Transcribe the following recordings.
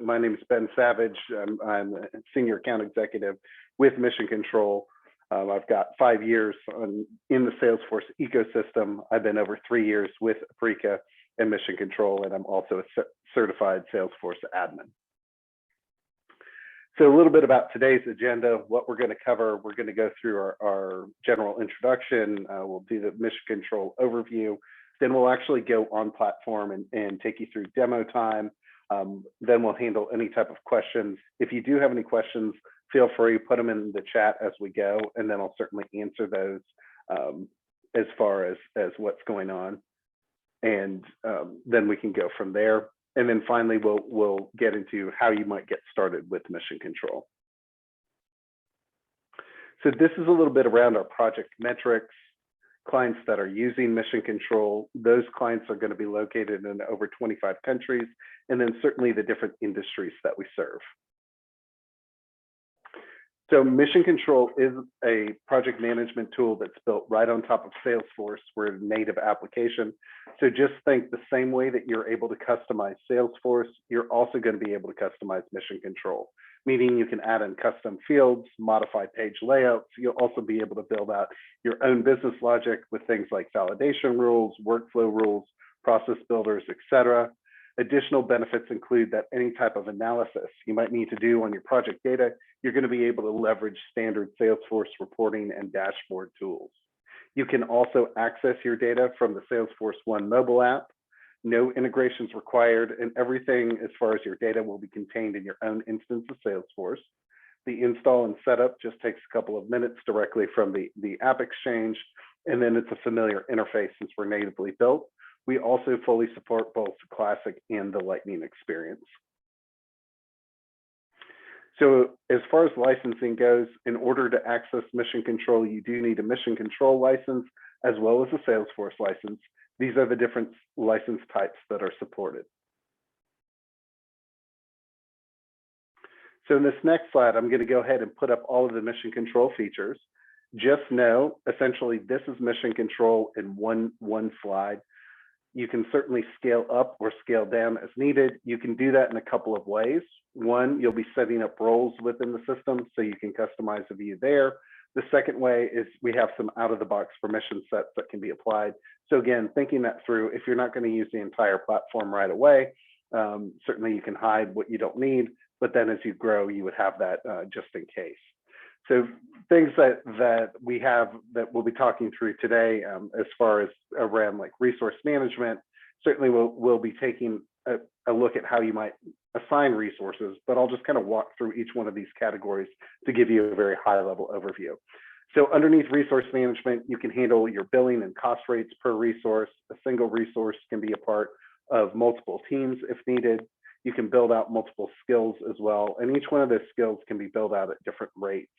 my name is Ben Savage. I'm a Senior Account Executive with Mission Control. I've got 5 years in the Salesforce ecosystem. I've been over 3 years with Aprika and Mission Control, and I'm also a certified Salesforce admin. So a little bit about today's agenda, what we're going to cover. We're going to go through our general introduction. We'll do the Mission Control overview. Then we'll actually go on platform and take you through demo time. Then we'll handle any type of questions. If you do have any questions, feel free to put them in the chat as we go, and then I'll certainly answer those as far as what's going on. And then we can go from there. And then finally, we'll get into how you might get started with Mission Control. So this is a little bit around our project metrics. Clients that are using Mission Control, those clients are going to be located in over 25 countries, and then certainly the different industries that we serve. So Mission Control is a project management tool that's built right on top of Salesforce. We're a native application. So just think the same way that you're able to customize Salesforce, you're also going to be able to customize Mission Control, meaning you can add in custom fields, modify page layouts. You'll also be able to build out your own business logic with things like validation rules, workflow rules, process builders, etc. Additional benefits include that any type of analysis you might need to do on your project data, you're going to be able to leverage standard Salesforce reporting and dashboard tools. You can also access your data from the Salesforce One mobile app. No integrations required, and everything as far as your data will be contained in your own instance of Salesforce. The install and setup just takes a couple of minutes directly from the app exchange, and then it's a familiar interface since we're natively built. We also fully support both the Classic and the Lightning experience. So as far as licensing goes, in order to access Mission Control, you do need a Mission Control license as well as a Salesforce license. These are the different license types that are supported. So in this next slide, I'm going to go ahead and put up all of the Mission Control features. Just know, essentially, this is Mission Control in one slide. You can certainly scale up or scale down as needed. You can do that in a couple of ways. One, you'll be setting up roles within the system so you can customize a view there. The second way is we have some out-of-the-box permission sets that can be applied. So again, thinking that through, if you're not going to use the entire platform right away, certainly you can hide what you don't need, but then as you grow, you would have that just in case. So things that we have that we'll be talking through today as far as around like resource management, certainly we'll be taking a look at how you might assign resources, but I'll just kind of walk through each one of these categories to give you a very high level overview. So underneath resource management, you can handle your billing and cost rates per resource. A single resource can be a part of multiple teams if needed. You can build out multiple skills as well, and each one of those skills can be built out at different rates.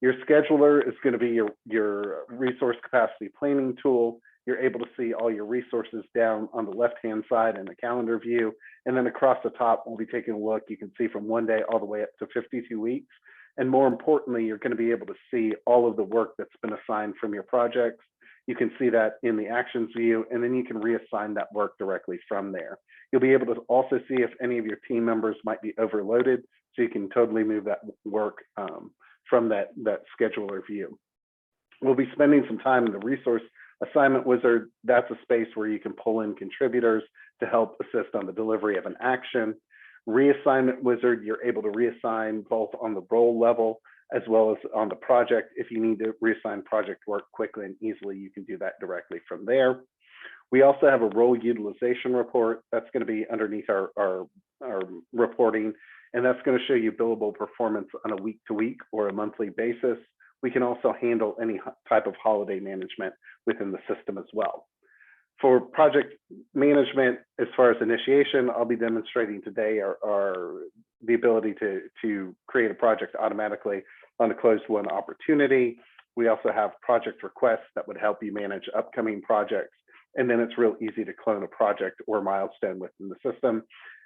Your scheduler is going to be your resource capacity planning tool. You're able to see all your resources down on the left-hand side in the calendar view. And then across the top, we'll be taking a look. You can see from 1 day all the way up to 52 weeks. And more importantly, you're going to be able to see all of the work that's been assigned from your projects. You can see that in the actions view, and then you can reassign that work directly from there. You'll be able to also see if any of your team members might be overloaded, so you can totally move that work from that scheduler view. We'll be spending some time in the resource assignment wizard. That's a space where you can pull in contributors to help assist on the delivery of an action. Reassignment wizard, you're able to reassign both on the role level as well as on the project. If you need to reassign project work quickly and easily, you can do that directly from there. We also have a role utilization report that's going to be underneath our reporting, and that's going to show you billable performance on a week-to-week or a monthly basis. We can also handle any type of holiday management within the system as well. For project management, as far as initiation, I'll be demonstrating today the ability to create a project automatically on a closed-won opportunity. We also have project requests that would help you manage upcoming projects. And then it's real easy to clone a project or milestone within the system.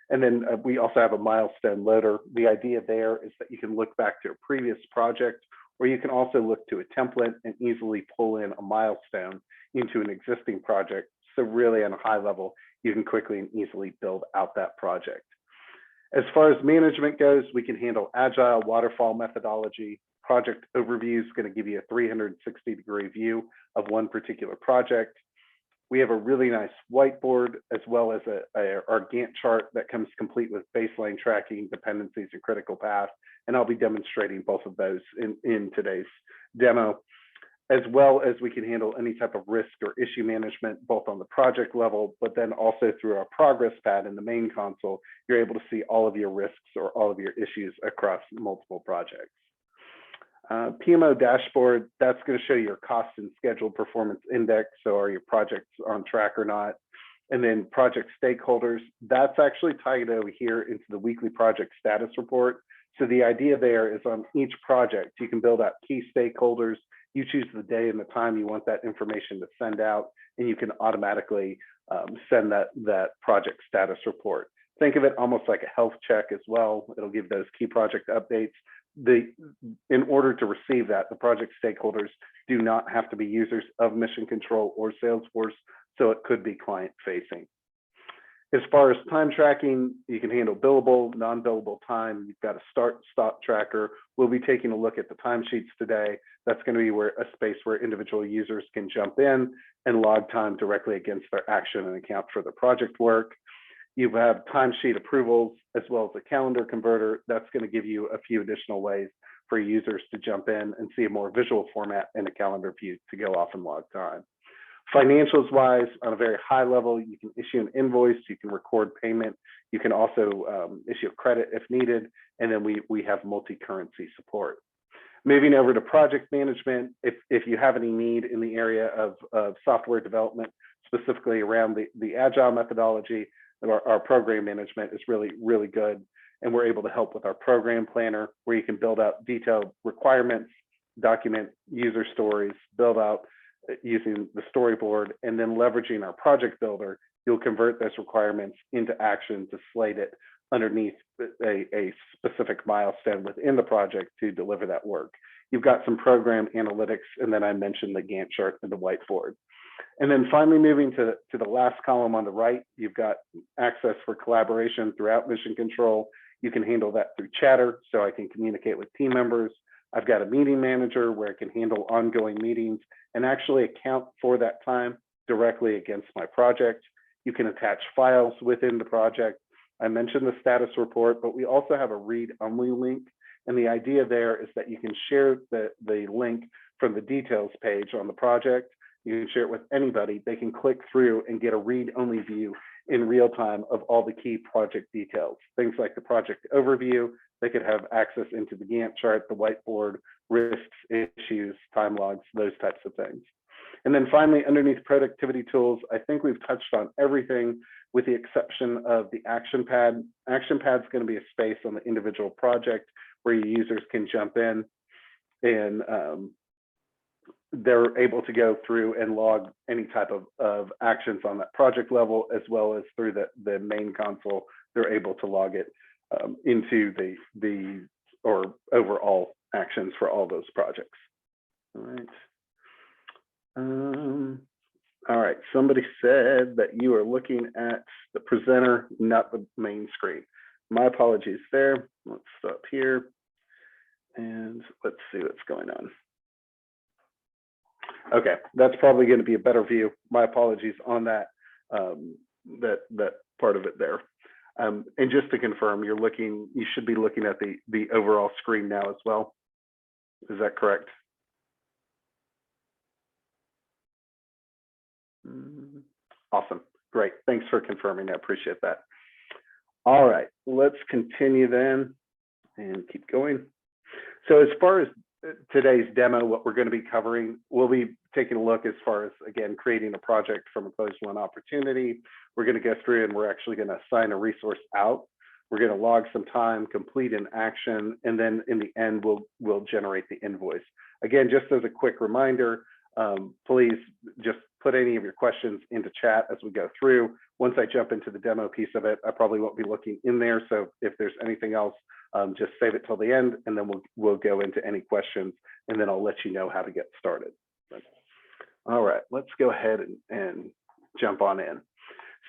And then we also have a milestone loader. The idea there is that you can look back to a previous project, or you can also look to a template and easily pull in a milestone into an existing project. So really on a high level, you can quickly and easily build out that project. As far as management goes, we can handle agile, waterfall methodology. Project overview is going to give you a 360-degree view of one particular project. We have a really nice whiteboard, as well as our Gantt chart that comes complete with baseline tracking, dependencies, and critical path. And I'll be demonstrating both of those in today's demo, as well as we can handle any type of risk or issue management, both on the project level, but then also through our progress pad in the main console, you're able to see all of your risks or all of your issues across multiple projects. PMO dashboard, that's going to show your cost and schedule performance index. So are your projects on track or not? And then project stakeholders, that's actually tied over here into the weekly project status report. So the idea there is on each project, you can build out key stakeholders. You choose the day and the time you want that information to send out, and you can automatically send that project status report. Think of it almost like a health check as well. It'll give those key project updates. In order to receive that, the project stakeholders do not have to be users of Mission Control or Salesforce, so it could be client facing. As far as time tracking, you can handle billable, non-billable time. You've got a start-stop tracker. We'll be taking a look at the timesheets today. That's going to be a space where individual users can jump in and log time directly against their action and account for their project work. You have timesheet approvals, as well as a calendar converter. That's going to give you a few additional ways for users to jump in and see a more visual format in a calendar view to go off and log time. Financials wise, on a very high level, you can issue an invoice, you can record payment, you can also issue a credit if needed, and then we have multi-currency support. Moving over to project management, if you have any need in the area of software development, specifically around the agile methodology, our program management is really good. And we're able to help with our program planner, where you can build out detailed requirements, document user stories, build out using the storyboard, and then leveraging our project builder, you'll convert those requirements into action to slate it underneath a specific milestone within the project to deliver that work. You've got some program analytics, and then I mentioned the Gantt chart and the whiteboard. And then finally, moving to the last column on the right, you've got access for collaboration throughout Mission Control. You can handle that through Chatter, so I can communicate with team members. I've got a meeting manager where I can handle ongoing meetings and actually account for that time directly against my project. You can attach files within the project. I mentioned the status report, but we also have a read-only link. And the idea there is that you can share the link from the details page on the project. You can share it with anybody. They can click through and get a read-only view in real time of all the key project details. Things like the project overview, they could have access into the Gantt chart, the whiteboard, risks, issues, time logs, those types of things. And then finally, underneath productivity tools, I think we've touched on everything with the exception of the action pad. Action pad's going to be a space on the individual project where your users can jump in and they're able to go through and log any type of actions on that project level, as well as through the main console, they're able to log it into the overall actions for all those projects. All right. All right, somebody said that you are looking at the presenter, not the main screen. My apologies there. Let's stop here and let's see what's going on. Okay, that's probably going to be a better view. My apologies on that that part of it there. And just to confirm, you should be looking at the overall screen now as well. Is that correct? Awesome, great. Thanks for confirming. I appreciate that. All right, let's continue then and keep going. So as far as today's demo, what we're going to be covering, we'll be taking a look as far as, again, creating a project from a closed won opportunity. We're going to go through and we're actually going to assign a resource out. We're going to log some time, complete an action, and then in the end, we'll generate the invoice. Again, just as a quick reminder, please just put any of your questions into chat as we go through. Once I jump into the demo piece of it, I probably won't be looking in there. So if there's anything else, just save it till the end, and then we'll go into any questions, and then I'll let you know how to get started. All right, let's go ahead and jump on in.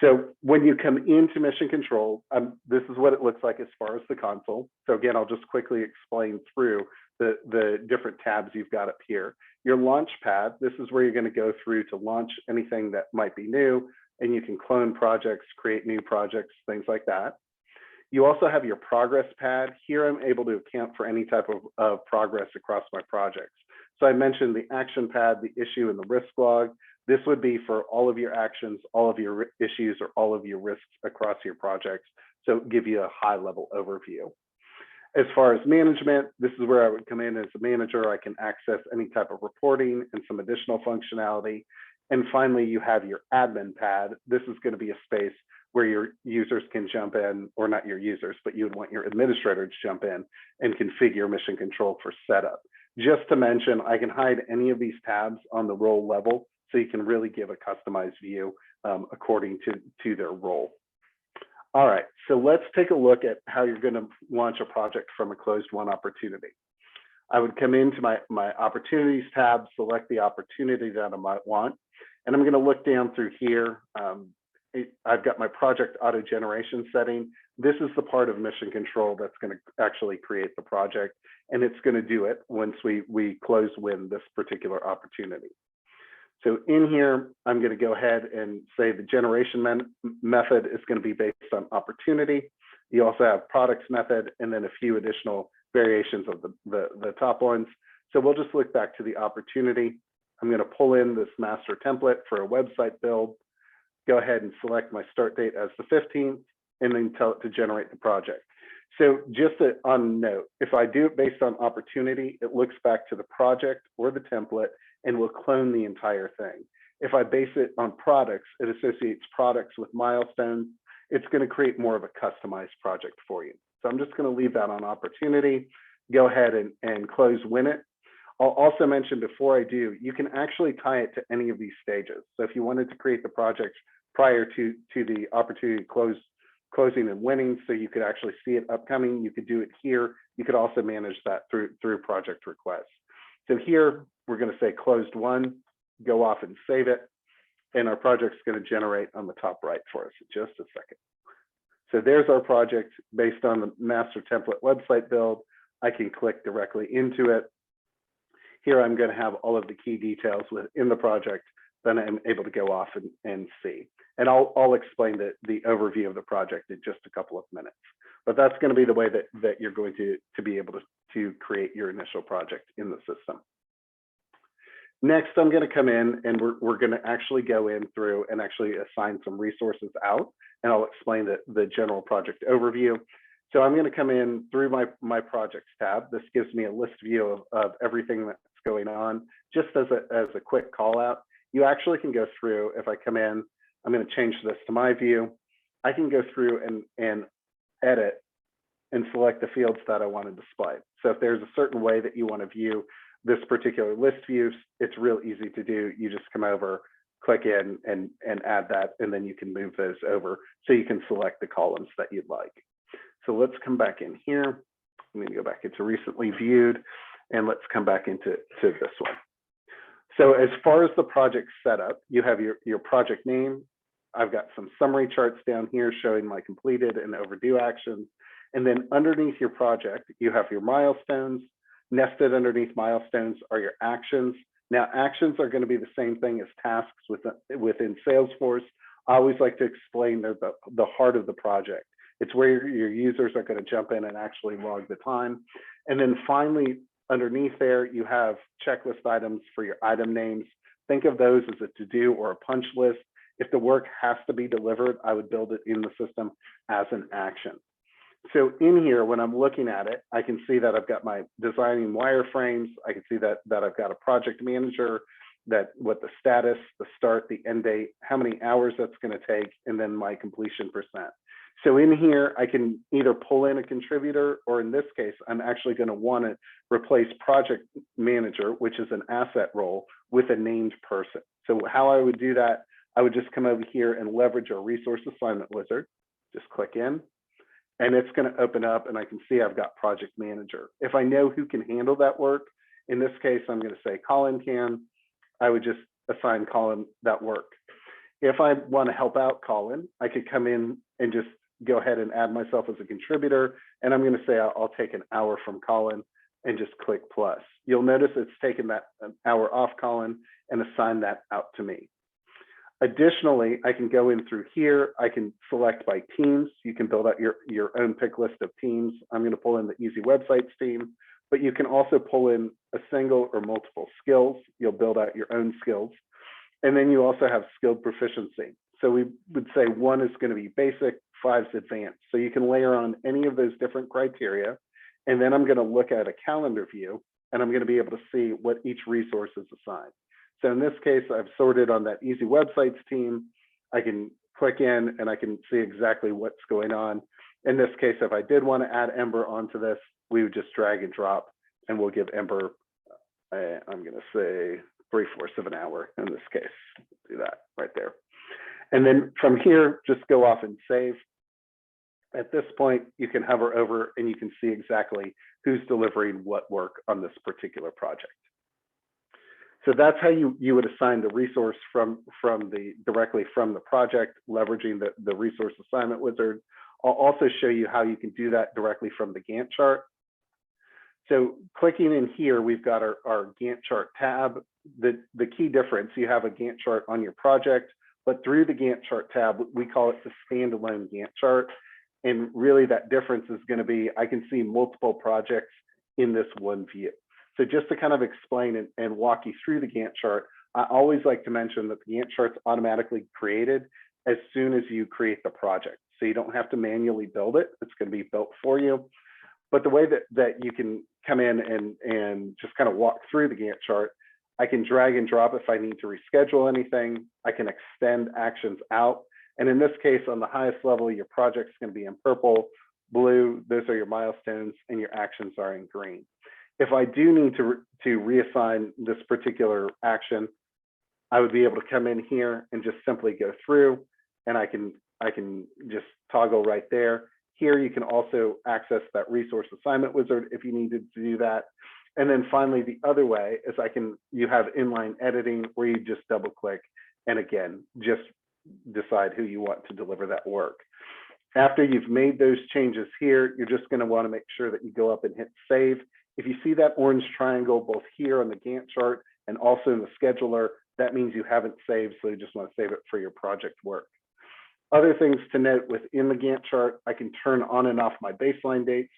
So when you come into Mission Control, this is what it looks like as far as the console. So again, I'll just quickly explain through the different tabs you've got up here. Your launch pad, this is where you're going to go through to launch anything that might be new, and you can clone projects, create new projects, things like that. You also have your progress pad. Here I'm able to account for any type of progress across my projects. So I mentioned the action pad, the issue, and the risk log. This would be for all of your actions, all of your issues, or all of your risks across your projects. So give you a high level overview. As far as management, this is where I would come in as a manager. I can access any type of reporting and some additional functionality. And finally, you have your admin pad. This is going to be a space where your users can jump in, or not your users, but you would want your administrator to jump in and configure Mission Control for setup. Just to mention, I can hide any of these tabs on the role level, so you can really give a customized view according to their role. All right, so let's take a look at how you're going to launch a project from a closed won opportunity. I would come into my opportunities tab, select the opportunity that I might want, and I'm going to look down through here. I've got my project auto generation setting. This is the part of Mission Control that's going to actually create the project, and it's going to do it once we close win this particular opportunity. So in here, I'm going to go ahead and say the generation method is going to be based on opportunity. You also have products method, and then a few additional variations of the top ones. So we'll just look back to the opportunity. I'm going to pull in this master template for a website build, go ahead and select my start date as the 15th, and then tell it to generate the project. So just on note, if I do it based on opportunity, it looks back to the project or the template and will clone the entire thing. If I base it on products, it associates products with milestones. It's going to create more of a customized project for you. So I'm just going to leave that on opportunity. Go ahead and close win it. I'll also mention before I do, you can actually tie it to any of these stages. So if you wanted to create the project prior to the opportunity closing and winning, so you could actually see it upcoming, you could do it here. You could also manage that through project requests. So here, we're going to say closed won, go off and save it, and our project's going to generate on the top right for us in just a second. So there's our project based on the master template website build. I can click directly into it. Here, I'm going to have all of the key details within the project, then I'm able to go off and see. And I'll explain the overview of the project in just a couple of minutes. But that's going to be the way that you're going to be able to create your initial project in the system. Next, I'm going to come in and we're going to actually go in through and actually assign some resources out, and I'll explain the general project overview. So I'm going to come in through my projects tab. This gives me a list view of everything that's going on. Just as a quick call out, you actually can go through, if I come in, I'm going to change this to my view. I can go through and edit and select the fields that I want to display. So if there's a certain way that you want to view this particular list view, it's real easy to do. You just come over, click in and add that, and then you can move those over so you can select the columns that you'd like. So let's come back in here. I'm going to go back into recently viewed, and let's come back into this one. So as far as the project setup, you have your project name. I've got some summary charts down here showing my completed and overdue actions. And then underneath your project, you have your milestones. Nested underneath milestones are your actions. Now, actions are going to be the same thing as tasks within Salesforce. I always like to explain they're the heart of the project. It's where your users are going to jump in and actually log the time. And then finally, underneath there, you have checklist items for your item names. Think of those as a to-do or a punch list. If the work has to be delivered, I would build it in the system as an action. So in here, when I'm looking at it, I can see that I've got my designing wireframes. I can see that I've got a project manager, what the status, the start, the end date, how many hours that's going to take, and then my completion percent. So in here, I can either pull in a contributor, or in this case, I'm actually going to want to replace project manager, which is an asset role, with a named person. So how I would do that, I would just come over here and leverage our resource assignment wizard, just click in, and it's going to open up, and I can see I've got project manager. If I know who can handle that work, in this case, I'm going to say Colin can. I would just assign Colin that work. if I want to help out Colin, I could come in and just go ahead and add myself as a contributor. And I'm going to say I'll take an hour from Colin and just click plus. You'll notice it's taken that hour off Colin and assign that out to me. Additionally, I can go in through here. I can select by teams. You can build out your own pick list of teams. I'm going to pull in the Easy Websites team, but you can also pull in a single or multiple skills. You'll build out your own skills. And then you also have skilled proficiency. So we would say 1 is going to be basic, 5 is advanced. So you can layer on any of those different criteria. And then I'm going to look at a calendar view, and I'm going to be able to see what each resource is assigned. So in this case, I've sorted on that Easy Websites team. I can click in and I can see exactly what's going on. In this case, if I did want to add Ember onto this, we would just drag and drop, and we'll give Ember, I'm going to say 3/4 of an hour in this case. Do that right there. And then from here, just go off and save. At this point, you can hover over and you can see exactly who's delivering what work on this particular project. So that's how you would assign the resource directly from the project, leveraging the resource assignment wizard. I'll also show you how you can do that directly from the Gantt chart. So clicking in here, we've got our Gantt chart tab. The key difference, you have a Gantt chart on your project, but through the Gantt chart tab, we call it the standalone Gantt chart. And really that difference is going to be, I can see multiple projects in this one view. So just to kind of explain and walk you through the Gantt chart, I always like to mention that the Gantt chart's automatically created as soon as you create the project. So you don't have to manually build it. It's going to be built for you. But the way that you can come in and just kind of walk through the Gantt chart, I can drag and drop if I need to reschedule anything. I can extend actions out. And in this case, on the highest level, your project's going to be in purple, blue, those are your milestones, and your actions are in green. If I do need to reassign this particular action, I would be able to come in here and just simply go through, and I can just toggle right there. Here, you can also access that resource assignment wizard if you needed to do that. And then finally, the other way is you have inline editing where you just double click and again, just decide who you want to deliver that work. After you've made those changes here, you're just going to want to make sure that you go up and hit save. If you see that orange triangle both here on the Gantt chart and also in the scheduler, that means you haven't saved, so you just want to save it for your project work. Other things to note within the Gantt chart, I can turn on and off my baseline dates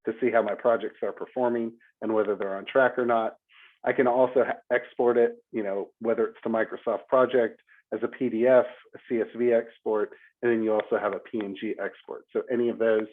to see how my projects are performing and whether they're on track or not. I can also export it, whether it's to Microsoft Project as a PDF, a CSV export, and then you also have a PNG export. So any of those.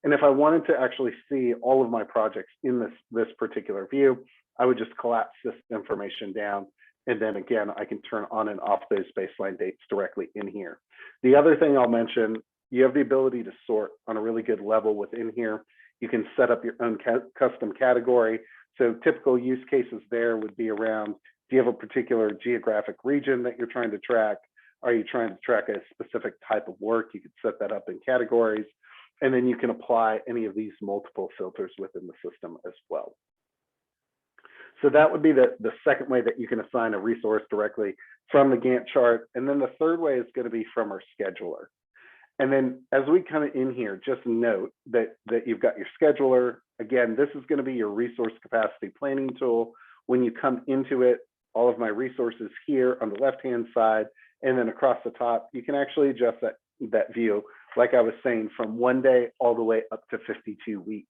And if I wanted to actually see all of my projects in this particular view, I would just collapse this information down. And then again, I can turn on and off those baseline dates directly in here. The other thing I'll mention, you have the ability to sort on a really good level within here. You can set up your own custom category. So typical use cases there would be around, do you have a particular geographic region that you're trying to track? Are you trying to track a specific type of work? You could set that up in categories. And then you can apply any of these multiple filters within the system as well. So that would be the second way that you can assign a resource directly from the Gantt chart. And then the third way is going to be from our scheduler. And then as we come in here, just note that you've got your scheduler. Again, this is going to be your resource capacity planning tool. When you come into it, all of my resources here on the left-hand side, and then across the top, you can actually adjust that view, like I was saying, from 1 day all the way up to 52 weeks.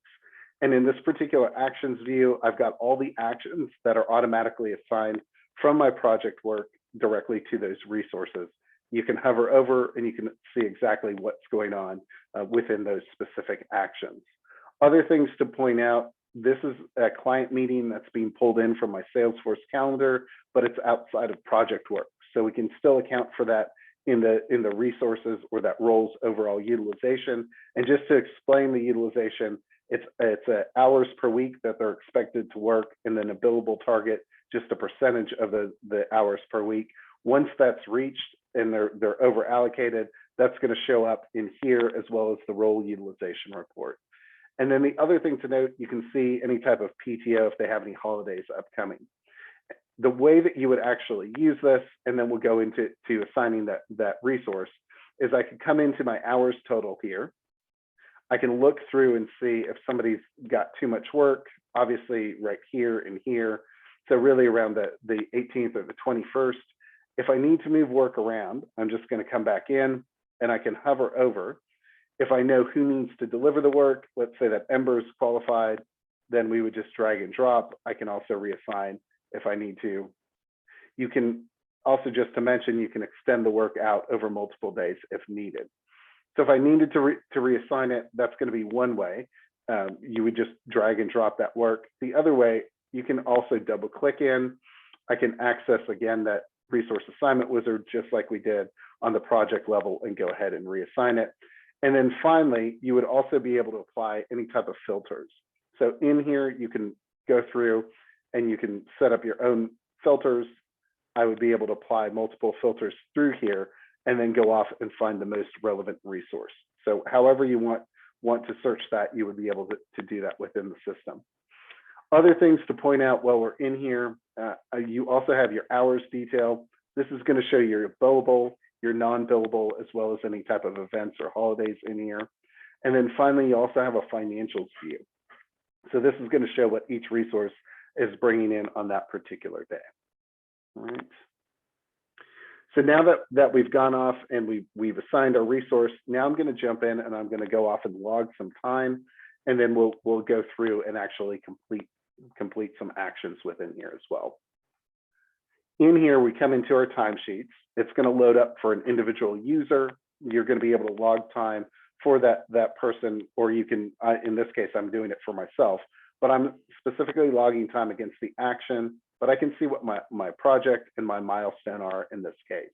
And in this particular actions view, I've got all the actions that are automatically assigned from my project work directly to those resources. You can hover over and you can see exactly what's going on within those specific actions. Other things to point out, this is a client meeting that's being pulled in from my Salesforce calendar, but it's outside of project work. So we can still account for that in the resources or that role's overall utilization. And just to explain the utilization, it's hours per week that they're expected to work, and then a billable target, just a percentage of the hours per week. Once that's reached and they're over allocated, that's going to show up in here as well as the role utilization report. And then the other thing to note, you can see any type of PTO if they have any holidays upcoming. the way that you would actually use this, and then we'll go into assigning that resource, is I could come into my hours total here. I can look through and see if somebody's got too much work, obviously right here and here. So really around the 18th or the 21st. If I need to move work around, I'm just going to come back in and I can hover over. If I know who needs to deliver the work, let's say that Ember is qualified, then we would just drag and drop. I can also reassign if I need to. You can also, just to mention, you can extend the work out over multiple days if needed. So if I needed to reassign it, that's going to be one way. You would just drag and drop that work. The other way, you can also double click in. I can access, again, that resource assignment wizard, just like we did on the project level, and go ahead and reassign it. And then finally, you would also be able to apply any type of filters. So in here, you can go through and you can set up your own filters. I would be able to apply multiple filters through here and then go off and find the most relevant resource. So however you want to search that, you would be able to do that within the system. Other things to point out while we're in here, you also have your hours detail. This is going to show your billable, your non-billable, as well as any type of events or holidays in here. And then finally, you also have a financials view. So this is going to show what each resource is bringing in on that particular day. All right. So now that we've gone off and we've assigned our resource, now I'm going to jump in and I'm going to go off and log some time, and then we'll go through and actually complete some actions within here as well. In here, we come into our timesheets. It's going to load up for an individual user. You're going to be able to log time for that person, or you can, in this case, I'm doing it for myself, but I'm specifically logging time against the action, but I can see what my project and my milestone are in this case.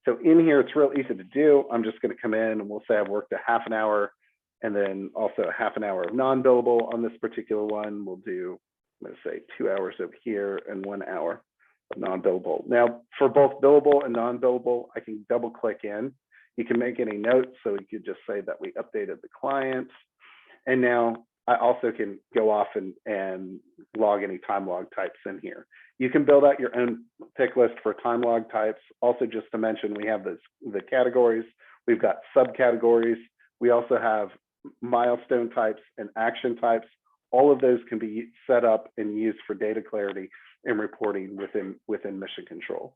So in here, it's real easy to do. I'm just going to come in and we'll say I've worked a half an hour and then also a half an hour of non-billable on this particular one. We'll do, I'm going to say 2 hours over here and 1 hour of non-billable. Now, for both billable and non-billable, I can double click in. You can make any notes, so you could just say that we updated the client. And now I also can go off and log any time log types in here. You can build out your own pick list for time log types. Also, just to mention, we have the categories. We've got subcategories. We also have milestone types and action types. All of those can be set up and used for data clarity and reporting within Mission Control.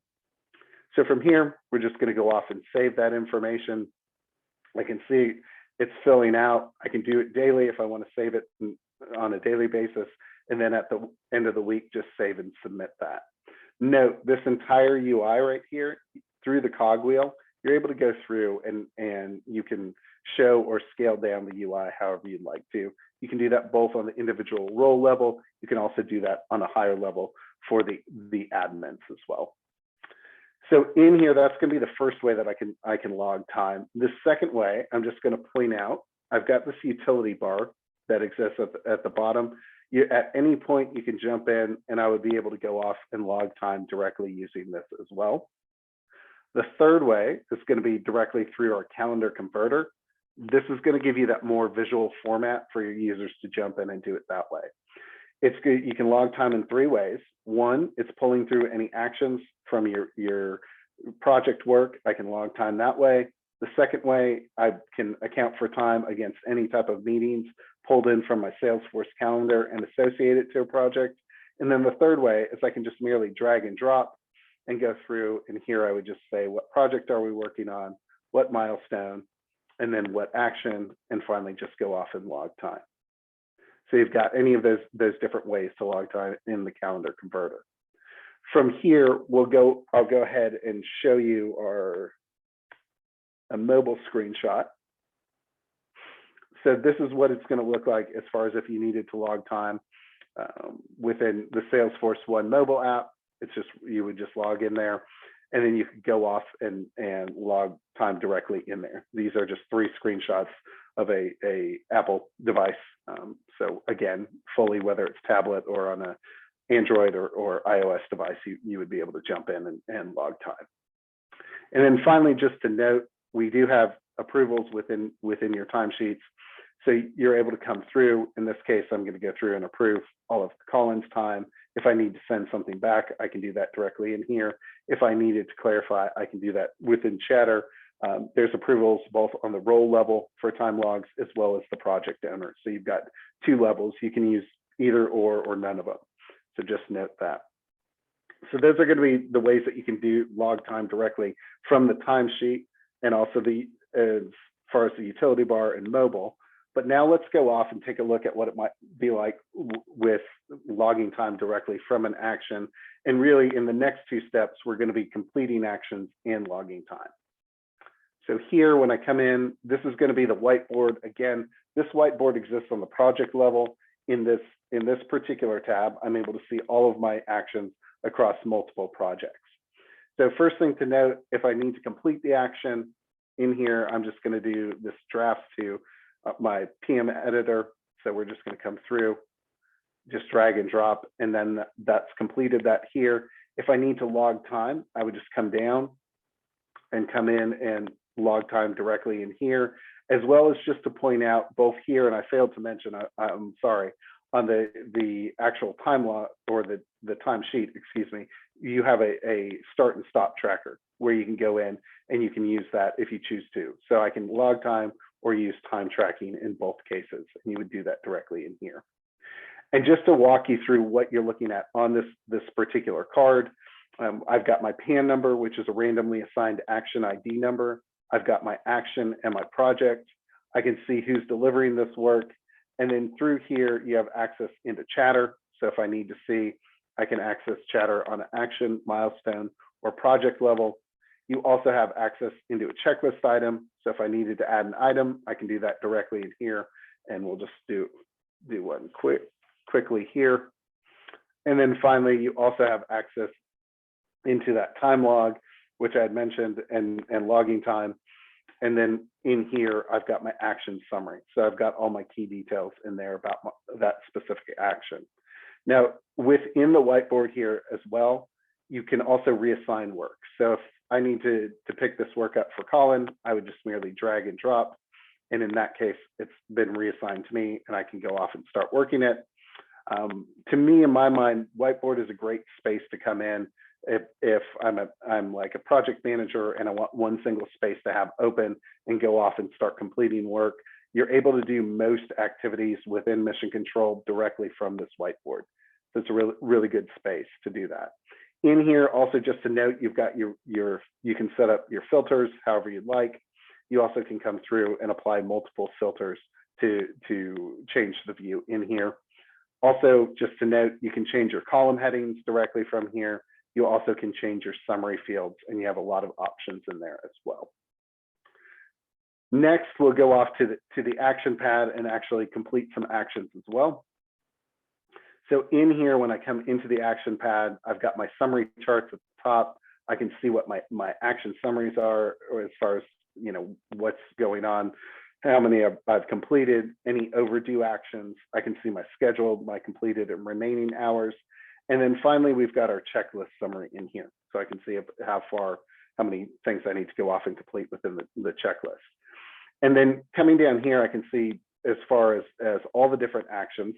So from here, we're just going to go off and save that information. I can see it's filling out. I can do it daily if I want to save it on a daily basis. And then at the end of the week, just save and submit that. Note, this entire UI right here, through the cogwheel, you're able to go through and you can show or scale down the UI however you'd like to. You can do that both on the individual role level. You can also do that on a higher level for the admins as well. So in here, that's going to be the first way that I can log time. The second way, I'm just going to point out, I've got this utility bar that exists at the bottom. At any point, you can jump in and I would be able to go off and log time directly using this as well. The third way is going to be directly through our calendar converter. This is going to give you that more visual format for your users to jump in and do it that way. It's good. You can log time in 3 ways. One, it's pulling through any actions from your project work. I can log time that way. The second way, I can account for time against any type of meetings pulled in from my Salesforce calendar and associate it to a project. And then the third way is I can just merely drag and drop and go through, and here I would just say, what project are we working on, what milestone, and then what action, and finally just go off and log time. So you've got any of those different ways to log time in the calendar converter. From here, I'll go ahead and show you a mobile screenshot. So this is what it's going to look like as far as if you needed to log time within the Salesforce One mobile app. It's just, you would just log in there and then you could go off and log time directly in there. These are just 3 screenshots of a Apple device. So again, fully, whether it's tablet or on a Android or iOS device, you would be able to jump in and log time. And then finally, just to note, we do have approvals within your timesheets. So you're able to come through. In this case, I'm going to go through and approve all of Colin's time If I need to send something back, I can do that directly in here. If I needed to clarify, I can do that within Chatter. There's approvals both on the role level for time logs as well as the project owner. So you've got two levels. You can use either or none of them. So just note that. So those are going to be the ways that you can do log time directly from the timesheet and also as far as the utility bar and mobile. But now let's go off and take a look at what it might be like with logging time directly from an action. And really in the next two steps, we're going to be completing actions and logging time. So here, when I come in, this is going to be the whiteboard. Again, this whiteboard exists on the project level. In this particular tab, I'm able to see all of my actions across multiple projects. So first thing to note, if I need to complete the action in here, I'm just going to do this draft to my PM editor. So we're just going to come through, just drag and drop, and then that's completed that here. If I need to log time, I would just come down and come in and log time directly in here, as well as just to point out both here, and I failed to mention, I'm sorry, on the actual time log or the timesheet, excuse me, you have a start and stop tracker where you can go in and you can use that if you choose to. So I can log time or use time tracking in both cases, and you would do that directly in here. And just to walk you through what you're looking at on this particular card, I've got my PAN number, which is a randomly assigned action ID number. I've got my action and my project. I can see who's delivering this work. And then through here, you have access into Chatter. So if I need to see, I can access Chatter on an action, milestone, or project level. You also have access into a checklist item. So if I needed to add an item, I can do that directly in here. And we'll just do one quickly here. And then finally, you also have access into that time log, which I had mentioned, and logging time. And then in here, I've got my action summary. So I've got all my key details in there about that specific action. Now, within the whiteboard here as well, you can also reassign work. So if I need to pick this work up for Colin, I would just merely drag and drop. And in that case, it's been reassigned to me and I can go off and start working it. To me, in my mind, Whiteboard is a great space to come in if I'm like a project manager and I want one single space to have open and go off and start completing work. You're able to do most activities within Mission Control directly from this whiteboard. So it's a really good space to do that. In here, also just to note, you've got you can set up your filters however you'd like. You also can come through and apply multiple filters to change the view in here. Also, just to note, you can change your column headings directly from here. You also can change your summary fields, and you have a lot of options in there as well. Next, we'll go off to the action pad and actually complete some actions as well. So in here, when I come into the action pad, I've got my summary charts at the top. I can see what my action summaries are, or as far as what's going on, how many I've completed, any overdue actions. I can see my schedule, my completed and remaining hours. And then finally, we've got our checklist summary in here. So I can see how many things I need to go off and complete within the checklist. And then coming down here, I can see as far as all the different actions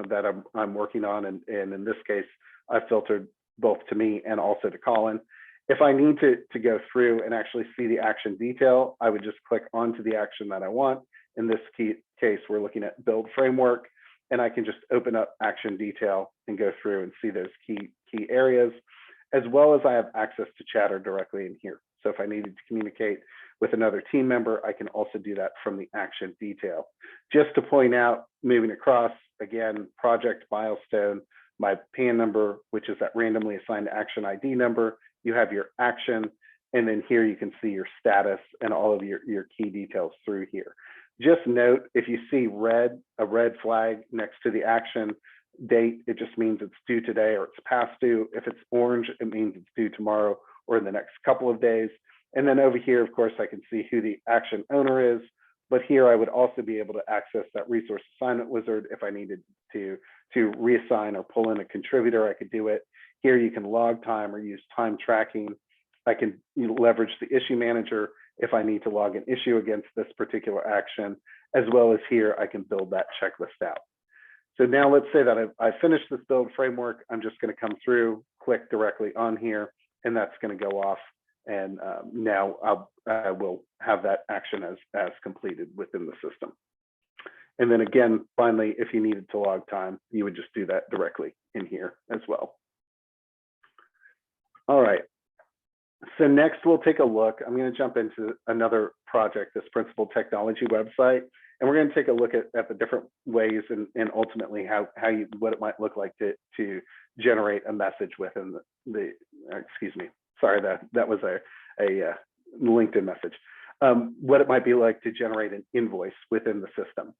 that I'm working on. And in this case, I've filtered both to me and also to Colin. If I need to go through and actually see the action detail, I would just click onto the action that I want. In this case, we're looking at build framework, and I can just open up action detail and go through and see those key areas, as well as I have access to Chatter directly in here. So if I needed to communicate with another team member, I can also do that from the action detail. Just to point out, moving across, again, project milestone, my PAN number, which is that randomly assigned action ID number, you have your action, and then here you can see your status and all of your key details through here. Just note, if you see a red flag next to the action date, it just means it's due today or it's past due. If it's orange, it means it's due tomorrow or in the next couple of days. And then over here, of course, I can see who the action owner is, but here I would also be able to access that resource assignment wizard if I needed to reassign or pull in a contributor, I could do it. Here you can log time or use time tracking. I can leverage the issue manager if I need to log an issue against this particular action, as well as here I can build that checklist out. So now let's say that I finished this build framework. I'm just going to come through, click directly on here, and that's going to go off. And now I will have that action as completed within the system. And then again, finally, if you needed to log time, you would just do that directly in here as well. All right. So next we'll take a look. I'm going to jump into another project, this Principal Technology website, and we're going to take a look at the different ways and ultimately what it might look like to generate a message within excuse me, sorry, that was a LinkedIn message. What it might be like to generate an invoice within the system.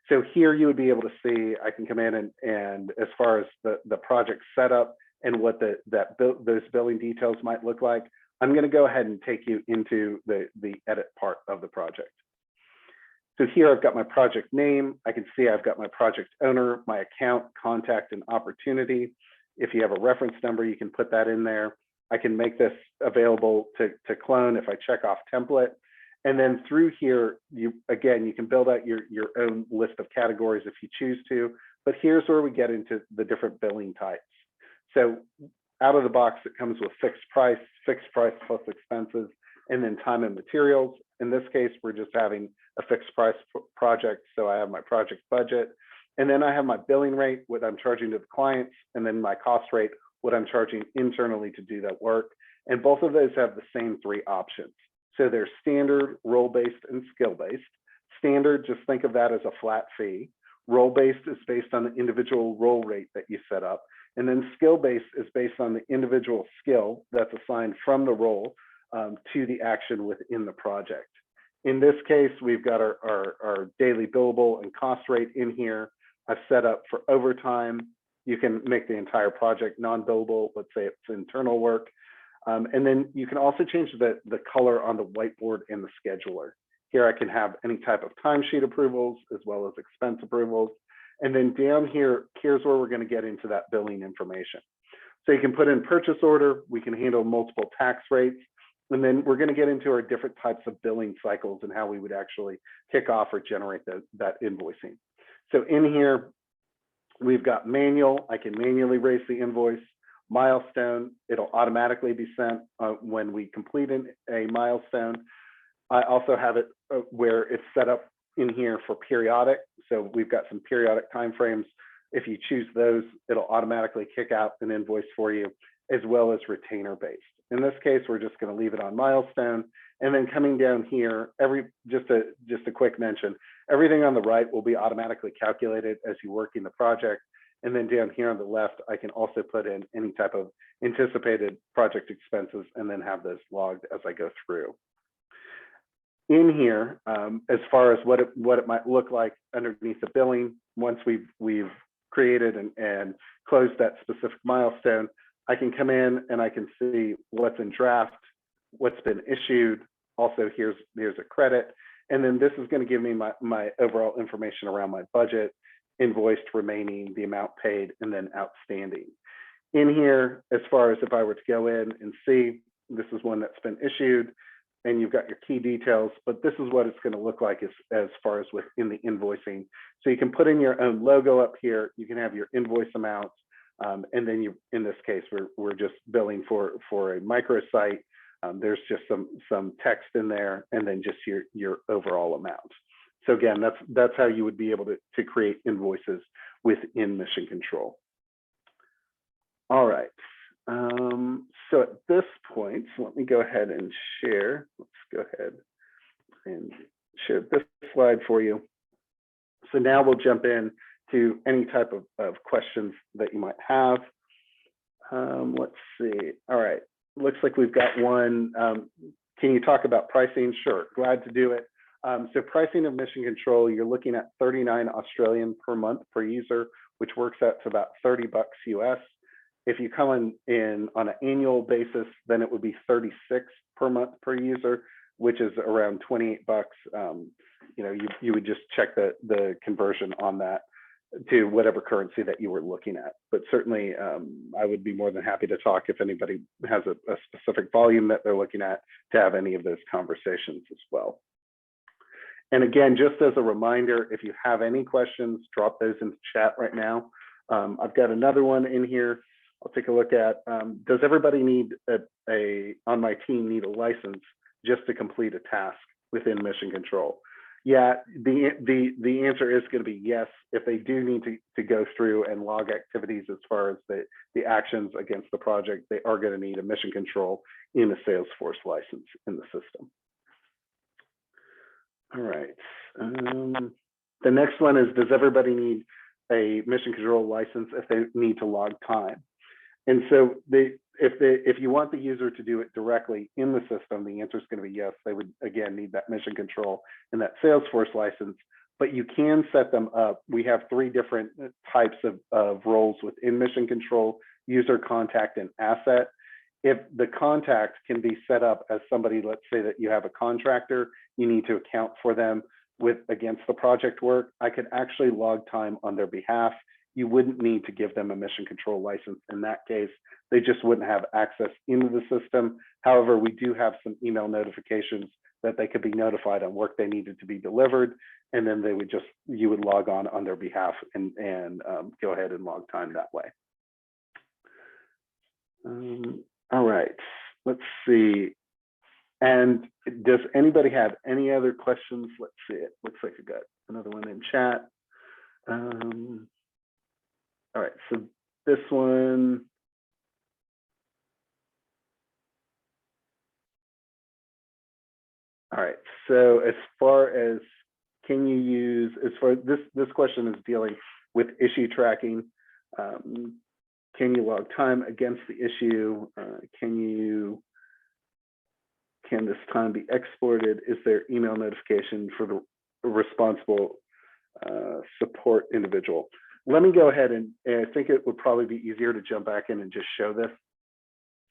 So here you would be able to see, I can come in and as far as the project setup and what those billing details might look like, I'm going to go ahead and take you into the edit part of the project. So here I've got my project name. I can see I've got my project owner, my account, contact, and opportunity. If you have a reference number, you can put that in there. I can make this available to clone if I check off template. And then through here, you can build out your own list of categories if you choose to, but here's where we get into the different billing types. So out of the box, it comes with fixed price plus expenses, and then time and materials. In this case, we're just having a fixed price project. So I have my project budget, and then I have my billing rate, what I'm charging to the clients, and then my cost rate, what I'm charging internally to do that work. And both of those have the same three options. So they're standard, role-based, and skill-based. Standard, just think of that as a flat fee. Role-based is based on the individual role rate that you set up. And then skill-based is based on the individual skill that's assigned from the role to the action within the project. In this case, we've got our daily billable and cost rate in here. I've set up for overtime. You can make the entire project non-billable. Let's say it's internal work. And then you can also change the color on the whiteboard and the scheduler. Here I can have any type of timesheet approvals as well as expense approvals. And then down here, here's where we're going to get into that billing information. So you can put in purchase order, we can handle multiple tax rates, and then we're going to get into our different types of billing cycles and how we would actually kick off or generate that invoicing. So in here, we've got manual. I can manually raise the invoice. Milestone, it'll automatically be sent when we complete a milestone. I also have it where it's set up in here for periodic. So we've got some periodic timeframes. If you choose those, it'll automatically kick out an invoice for you, as well as retainer based. In this case, we're just going to leave it on milestone. And then coming down here, just a quick mention, everything on the right will be automatically calculated as you work in the project. And then down here on the left, I can also put in any type of anticipated project expenses and then have those logged as I go through. In here, as far as what it might look like underneath the billing, once we've created and closed that specific milestone, I can come in and I can see what's in draft, what's been issued. Also, here's a credit. And then this is going to give me my overall information around my budget, invoiced, remaining, the amount paid, and then outstanding. In here, as far as if I were to go in and see, this is one that's been issued, and you've got your key details, but this is what it's going to look like as far as within the invoicing. So you can put in your own logo up here, you can have your invoice amounts, and then in this case, we're just billing for a microsite. There's just some text in there, and then just your overall amount. So again, that's how you would be able to create invoices within Mission Control. All right. So at this point, let me go ahead and share. Let's go ahead and share this slide for you. So now we'll jump in to any type of questions that you might have. Let's see. All right. Looks like we've got one. Can you talk about pricing? Sure, glad to do it. So pricing of Mission Control, you're looking at 39 Australian per month per user, which works out to about 30 bucks US. If you come in on an annual basis, then it would be 36 per month per user, which is around 28 bucks. You would just check the conversion on that to whatever currency that you were looking at. But certainly, I would be more than happy to talk if anybody has a specific volume that they're looking at to have any of those conversations as well. And again, just as a reminder, if you have any questions, drop those into chat right now. I've got another one in here. I'll take a look at. Does everybody need on my team need a license just to complete a task within Mission Control? Yeah, the answer is going to be yes. If they do need to go through and log activities as far as the actions against the project, they are going to need a Mission Control in a Salesforce license in the system. All right. The next one is, does everybody need a Mission Control license if they need to log time? And so if you want the user to do it directly in the system, the answer is going to be yes. They would, again, need that Mission Control and that Salesforce license, but you can set them up. We have 3 different types of roles within Mission Control: user, contact, and asset. If the contact can be set up as somebody, let's say that you have a contractor, you need to account for them against the project work, I could actually log time on their behalf. You wouldn't need to give them a Mission Control license in that case. They just wouldn't have access into the system. However, we do have some email notifications that they could be notified on work they needed to be delivered, and then you would log on their behalf and go ahead and log time that way. All right, let's see. And does anybody have any other questions? Let's see. It looks like I got another one in chat. All right, so this one. All right, so as far as this question is dealing with issue tracking. Can you log time against the issue? Can this time be exported? Is there email notification for the responsible support individual? Let me go ahead and I think it would probably be easier to jump back in and just show this.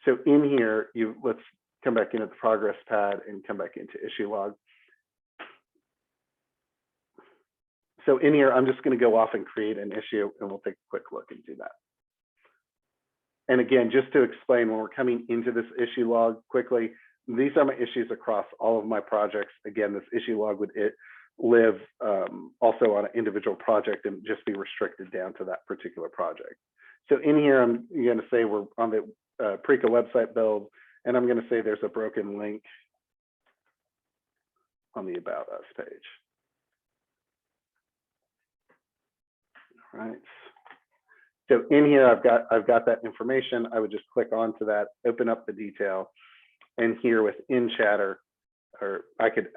So in here, let's come back in at the progress pad and come back into issue log. So in here, I'm just going to go off and create an issue, and we'll take a quick look and do that. And again, just to explain, when we're coming into this issue log quickly, these are my issues across all of my projects. Again, this issue log would live also on an individual project and just be restricted down to that particular project. So in here, I'm going to say we're on the Aprika website build, and I'm going to say there's a broken link on the About Us page. All right. So in here, I've got that information. I would just click onto that, open up the detail, and here within Chatter, or I could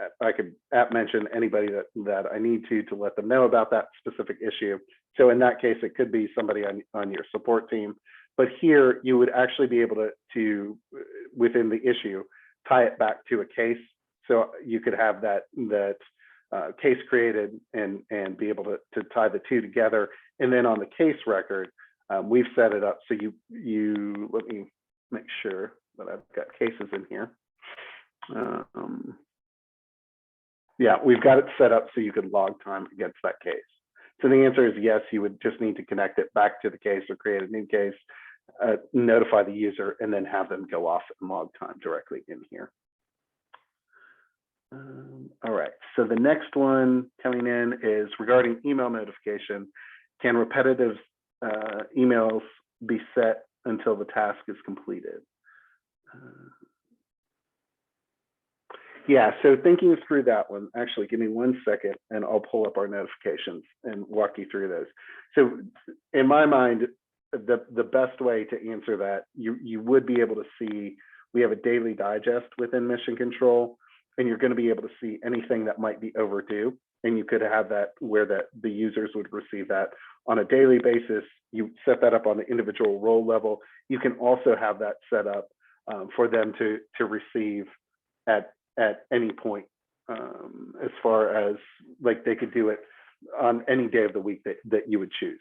app mention anybody that I need to let them know about that specific issue. So in that case, it could be somebody on your support team. But here, you would actually be able to within the issue, tie it back to a case. So you could have that case created and be able to tie the two together. And then on the case record, we've set it up so you let me make sure that I've got cases in here. Yeah, we've got it set up so you can log time against that case. So the answer is yes, you would just need to connect it back to the case or create a new case, notify the user, and then have them go off and log time directly in here. All right, so the next one coming in is regarding email notification. Can repetitive emails be set until the task is completed? Yeah, so thinking through that one, actually, give me 1 second and I'll pull up our notifications and walk you through those. So in my mind, the best way to answer that, you would be able to see, we have a daily digest within Mission Control, and you're going to be able to see anything that might be overdue. And you could have that where the users would receive that on a daily basis. You set that up on the individual role level. You can also have that set up for them to receive at any point, as far as like they could do it on any day of the week that you would choose.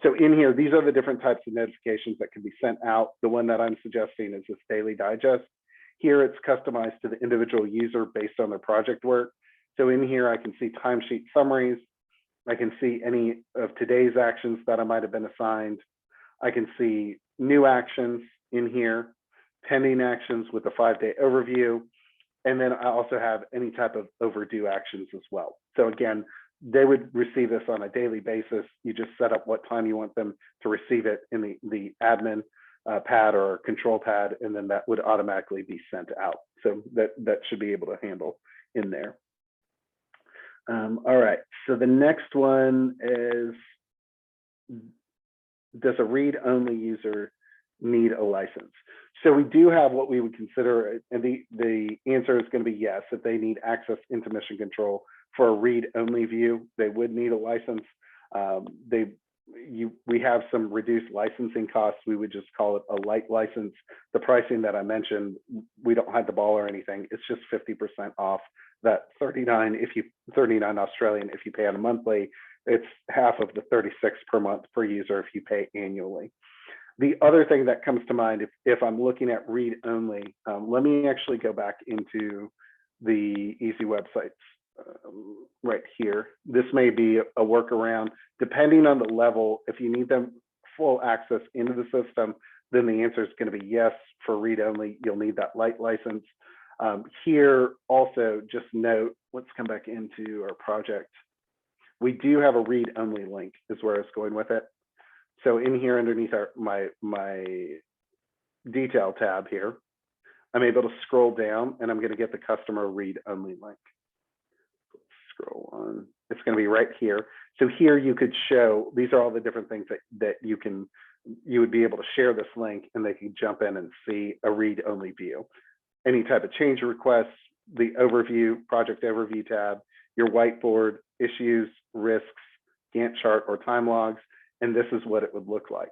So in here, these are the different types of notifications that can be sent out. The one that I'm suggesting is this daily digest. Here it's customized to the individual user based on their project work. So in here, I can see timesheet summaries. I can see any of today's actions that I might have been assigned. I can see new actions in here, pending actions with a 5-day overview. And then I also have any type of overdue actions as well. So again, they would receive this on a daily basis. You just set up what time you want them to receive it in the admin pad or control pad, and then that would automatically be sent out. So that should be able to handle in there. All right, so the next one is, does a read-only user need a license? So we do have what we would consider, and the answer is going to be yes. If they need access into Mission Control for a read-only view, they would need a license. We have some reduced licensing costs. We would just call it a light license. The pricing that I mentioned, we don't hide the ball or anything. It's just 50% off that 39 Australian if you pay on a monthly. It's half of the 36 per month per user if you pay annually. The other thing that comes to mind, if I'm looking at read only, let me actually go back into the easy websites right here. This may be a workaround depending on the level. If you need them full access into the system, then the answer is going to be yes. For read only, you'll need that light license. Here also, just note, let's come back into our project. We do have a read only link is where I was going with it. So in here underneath my detail tab here, I'm able to scroll down and I'm going to get the customer read only link. Scroll on. It's going to be right here. So here you could show, these are all the different things that you would be able to share this link and they can jump in and see a read only view. Any type of change requests, the overview, project overview tab, your whiteboard, issues, risks, Gantt chart or time logs, and this is what it would look like.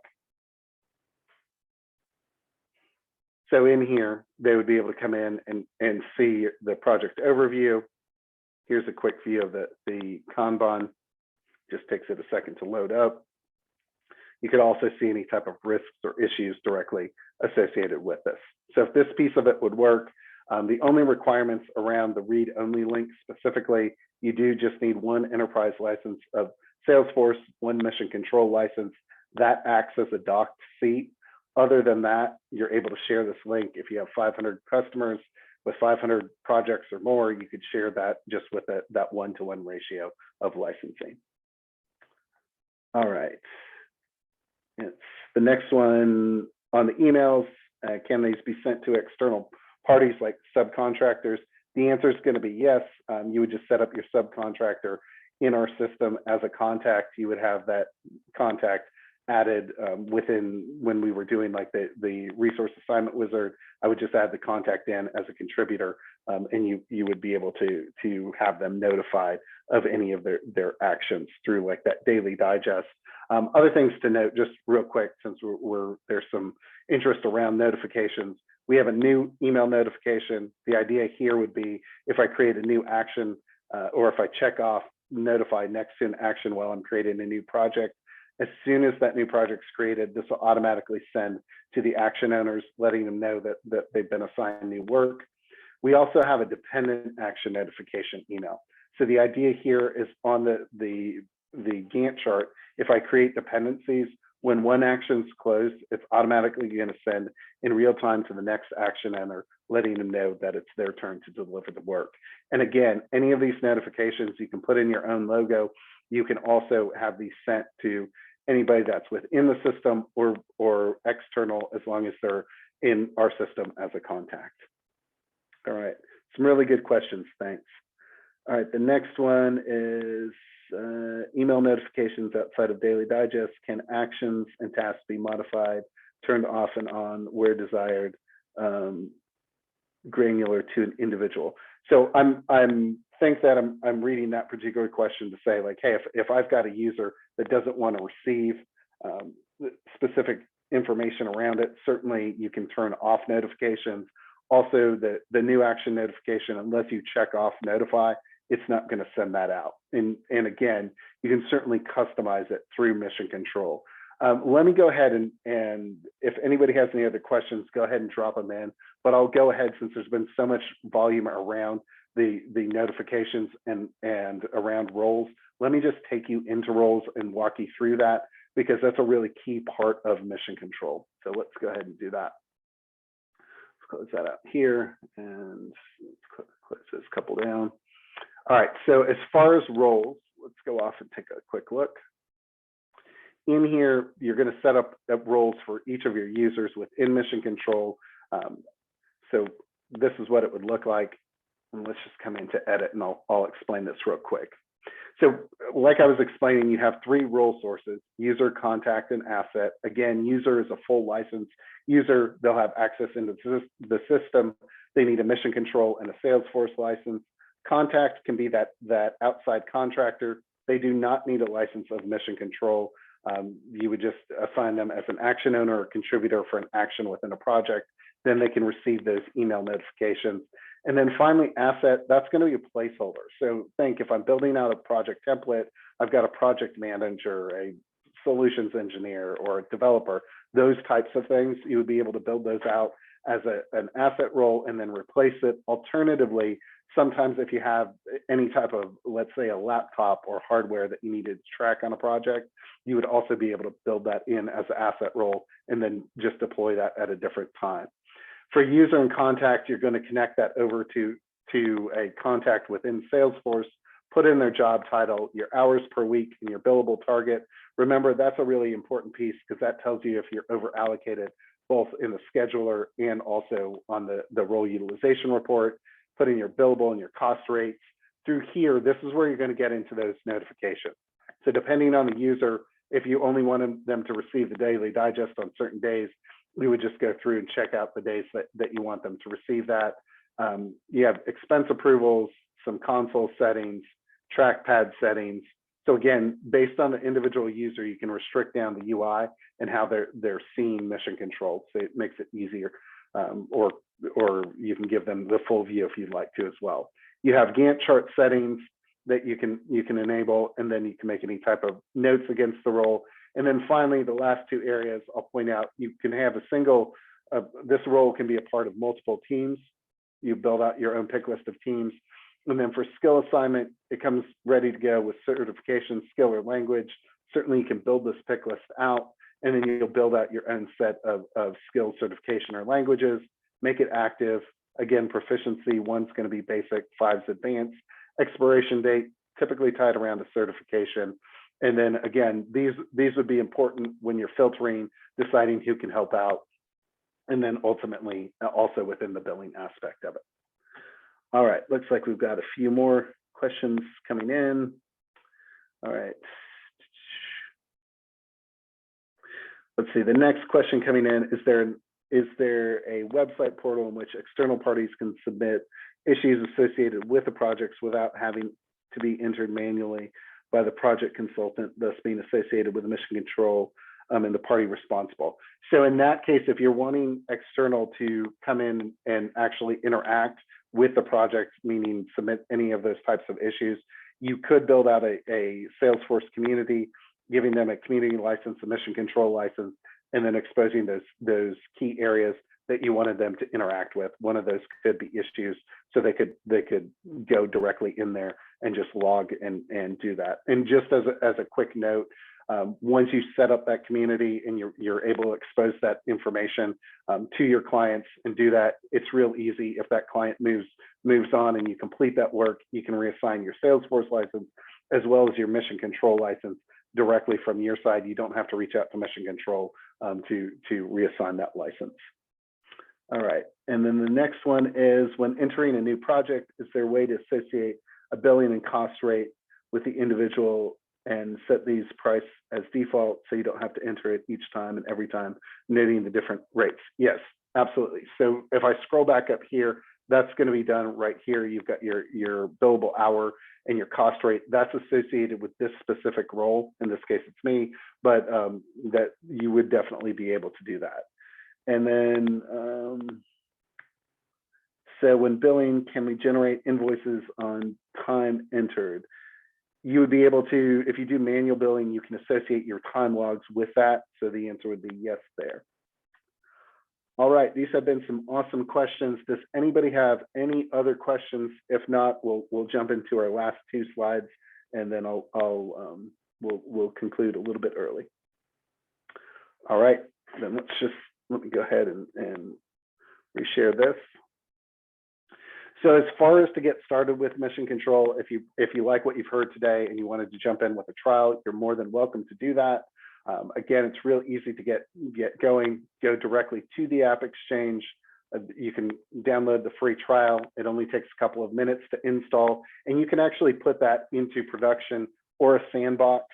So in here, they would be able to come in and see the project overview. Here's a quick view of the Kanban. Just takes it a second to load up. You could also see any type of risks or issues directly associated with this. So if this piece of it would work, the only requirements around the read-only link specifically, you do just need one enterprise license of Salesforce, one Mission Control license. That acts as a docked seat. Other than that, you're able to share this link. If you have 500 customers with 500 projects or more, you could share that just with that one-to-one ratio of licensing. All right. It's the next one on the emails. Can these be sent to external parties like subcontractors? The answer is going to be yes. You would just set up your subcontractor in our system as a contact. You would have that contact added within, when we were doing like the resource assignment wizard, I would just add the contact in as a contributor, and you would be able to have them notified of any of their actions through like that daily digest. Other things to note, just real quick, since there's some interest around notifications, we have a new email notification. The idea here would be if I create a new action or if I check off notify next to an action while I'm creating a new project, as soon as that new project's created, this will automatically send to the action owners, letting them know that they've been assigned new work. We also have a dependent action notification email. So the idea here is on the Gantt chart, if I create dependencies, when one action's closed, it's automatically going to send in real time to the next action owner, letting them know that it's their turn to deliver the work. And again, any of these notifications, you can put in your own logo. You can also have these sent to anybody that's within the system or external, as long as they're in our system as a contact. All right, some really good questions, thanks. All right, the next one is email notifications outside of Daily Digest. Can actions and tasks be modified, turned off and on where desired, granular to an individual? So I'm reading that particular question to say like, hey, if I've got a user that doesn't want to receive specific information around it, certainly you can turn off notifications. Also, the new action notification, unless you check off notify, it's not going to send that out. And again, you can certainly customize it through Mission Control. Let me go ahead and if anybody has any other questions, go ahead and drop them in. But I'll go ahead, since there's been so much volume around the notifications and around roles. Let me just take you into roles and walk you through that, because that's a really key part of Mission Control. So let's go ahead and do that. close that out here and let's close this couple down. All right, so as far as roles, let's go off and take a quick look. In here, you're going to set up roles for each of your users within Mission Control. So this is what it would look like. And let's just come into edit and I'll explain this real quick. So like I was explaining, you have 3 role sources: user, contact, and asset. Again, user is a full license user. They'll have access into the system. They need a Mission Control and a Salesforce license. Contact can be that outside contractor. They do not need a license of Mission Control. You would just assign them as an action owner or contributor for an action within a project. Then they can receive those email notifications. And then finally, asset, that's going to be a placeholder. So think, if I'm building out a project template, I've got a project manager, a solutions engineer, or a developer, those types of things. You would be able to build those out as an asset role and then replace it. Alternatively, sometimes if you have any type of, let's say, a laptop or hardware that you needed to track on a project, you would also be able to build that in as an asset role and then just deploy that at a different time. For user and contact, you're going to connect that over to a contact within Salesforce, put in their job title, your hours per week, and your billable target. Remember, that's a really important piece because that tells you if you're over allocated, both in the scheduler and also on the role utilization report. Put in your billable and your cost rates. Through here, this is where you're going to get into those notifications. So depending on the user, if you only wanted them to receive the daily digest on certain days, we would just go through and check out the days that you want them to receive that. You have expense approvals, some console settings, trackpad settings. So again, based on the individual user, you can restrict down the UI and how they're seeing Mission Control. So it makes it easier, or you can give them the full view if you'd like to as well. You have Gantt chart settings that you can enable, and then you can make any type of notes against the role. And then finally, the last 2 areas I'll point out, you can have a single, this role can be a part of multiple teams. You build out your own pick list of teams. And then for skill assignment, it comes ready to go with certification, skill, or language. Certainly you can build this pick list out, and then you'll build out your own set of skill, certification, or languages, make it active. Again, proficiency, 1's going to be basic, 5's advanced. Expiration date, typically tied around a certification. And then again, these would be important when you're filtering, deciding who can help out, and then ultimately also within the billing aspect of it. All right, looks like we've got a few more questions coming in. All right. Let's see, the next question coming in, is there a website portal in which external parties can submit issues associated with the projects without having to be entered manually by the project consultant, thus being associated with the Mission Control and the party responsible? So in that case, if you're wanting external to come in and actually interact with the project, meaning submit any of those types of issues, you could build out a Salesforce community, giving them a community license, a Mission Control license, and then exposing those key areas that you wanted them to interact with. One of those could be issues, so they could go directly in there and just log and do that. And just as a quick note, once you set up that community and you're able to expose that information to your clients and do that, it's real easy. If that client moves on and you complete that work, you can reassign your Salesforce license as well as your Mission Control license directly from your side. You don't have to reach out to Mission Control to reassign that license. All right, and then the next one is, when entering a new project, is there a way to associate a billing and cost rate with the individual and set these price as default so you don't have to enter it each time and every time, noting the different rates? Yes, absolutely. So if I scroll back up here, that's going to be done right here. You've got your billable hour and your cost rate. That's associated with this specific role. In this case, it's me, but that you would definitely be able to do that. And then, so when billing, can we generate invoices on time entered? You would be able to, if you do manual billing, you can associate your time logs with that. So the answer would be yes there. All right, these have been some awesome questions. Does anybody have any other questions? If not, we'll jump into our last 2 slides, and then we'll conclude a little bit early. All right, then let me go ahead and reshare this. So as far as to get started with Mission Control, if you like what you've heard today and you wanted to jump in with a trial, you're more than welcome to do that. Again, it's real easy to get going. Go directly to the App Exchange. You can download the free trial. It only takes a couple of minutes to install, and you can actually put that into production or a sandbox.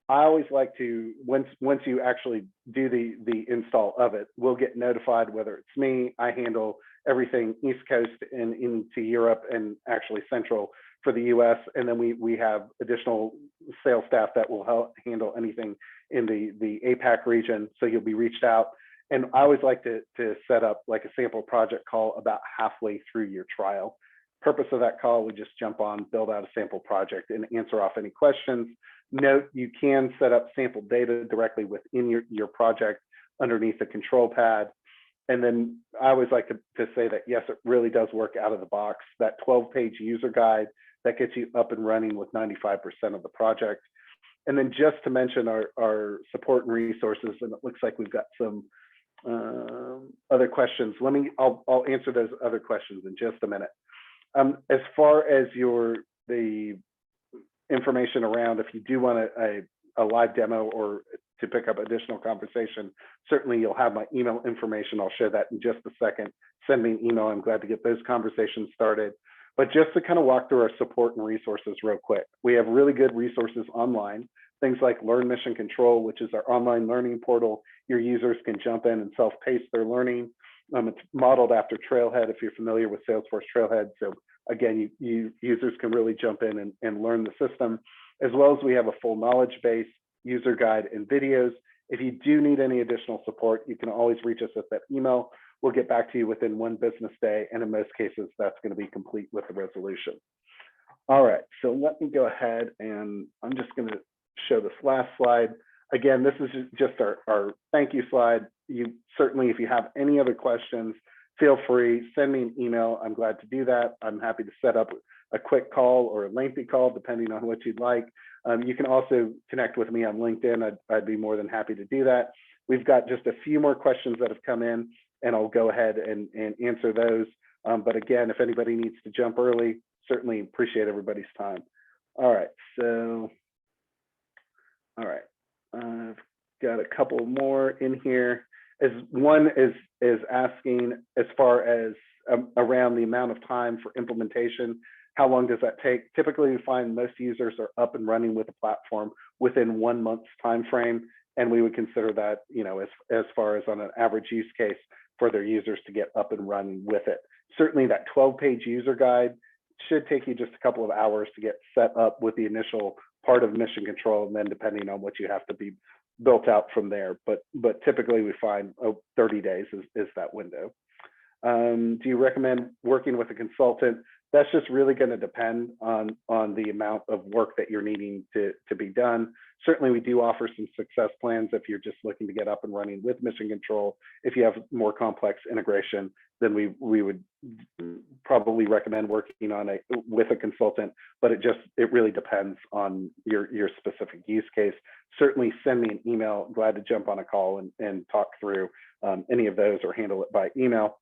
I always like to, once you actually do the install of it, we'll get notified whether it's me. I handle everything East Coast and into Europe and actually Central for the US. And then we have additional sales staff that will help handle anything in the APAC region. So you'll be reached out. And I always like to set up like a sample project call about halfway through your trial. Purpose of that call, we just jump on, build out a sample project and answer off any questions. Note, you can set up sample data directly within your project underneath the control pad. And then I always like to say that, yes, it really does work out of the box. That 12-page user guide, that gets you up and running with 95% of the project. And then just to mention our support and resources, and it looks like we've got some other questions. I'll answer those other questions in just a minute. As far as the information around, if you do want a live demo or to pick up additional conversation, certainly you'll have my email information. I'll share that in just a second. Send me an email. I'm glad to get those conversations started. But just to kind of walk through our support and resources real quick, we have really good resources online. Things like Learn Mission Control, which is our online learning portal. Your users can jump in and self-pace their learning. It's modeled after Trailhead, if you're familiar with Salesforce Trailhead. So again, users can really jump in and learn the system, as well as we have a full knowledge base, user guide, and videos. If you do need any additional support, you can always reach us at that email. We'll get back to you within one business day, and in most cases, that's going to be complete with the resolution. All right, so let me go ahead and I'm just going to show this last slide. Again, this is just our thank you slide. You certainly, if you have any other questions, feel free, send me an email. I'm glad to do that. I'm happy to set up a quick call or a lengthy call, depending on what you'd like. You can also connect with me on LinkedIn. I'd be more than happy to do that. We've got just a few more questions that have come in, and I'll go ahead and answer those. But again, if anybody needs to jump early, certainly appreciate everybody's time. All right, so, all right. I've got a couple more in here. As one is asking as far as around the amount of time for implementation, how long does that take? Typically, we find most users are up and running with the platform within 1 month's time frame, and we would consider that, you know, as far as on an average use case for their users to get up and running with it. Certainly, that 12-page user guide should take you just a couple of hours to get set up with the initial part of Mission Control, and then depending on what you have to be built out from there. But typically we find 30 days is that window. Do you recommend working with a consultant? That's just really going to depend on the amount of work that you're needing to be done. Certainly, we do offer some success plans if you're just looking to get up and running with Mission Control. If you have more complex integration, then we would probably recommend working on with a consultant. But it really depends on your specific use case. Certainly, send me an email. Glad to jump on a call and talk through any of those or handle it by email.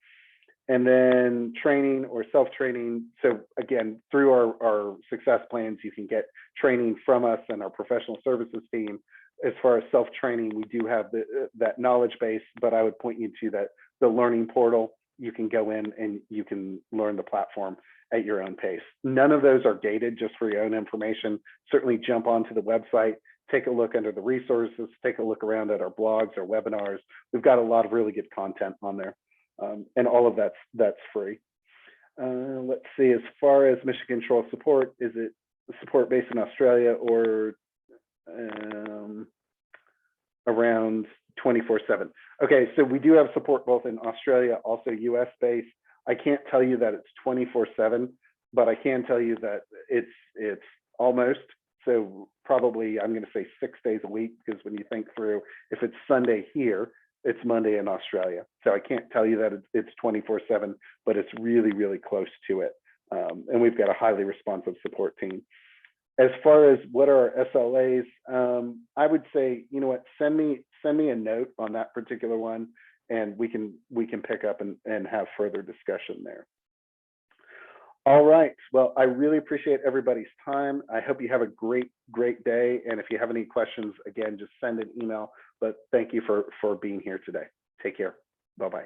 And then training or self-training. So again, through our success plans, you can get training from us and our professional services team. As far as self-training, we do have that knowledge base, but I would point you to the learning portal. You can go in and you can learn the platform at your own pace. None of those are gated, just for your own information. Certainly jump onto the website, take a look under the resources, take a look around at our blogs, our webinars. We've got a lot of really good content on there. And all of that's free. Let's see, as far as Mission Control support, is it support based in Australia or around 24/7? Okay, so we do have support both in Australia, also US based. I can't tell you that it's 24/7, but I can tell you that it's almost. So probably I'm going to say 6 days a week, because when you think through, if it's Sunday here, it's Monday in Australia. So I can't tell you that it's 24/7, but it's really, really close to it. And we've got a highly responsive support team. As far as what are our SLAs, I would say, you know what, send me a note on that particular one. and we can pick up and have further discussion there. All right. Well, I really appreciate everybody's time. I hope you have a great day. And if you have any questions, again, just send an email. But thank you for being here today. Take care. Bye-bye.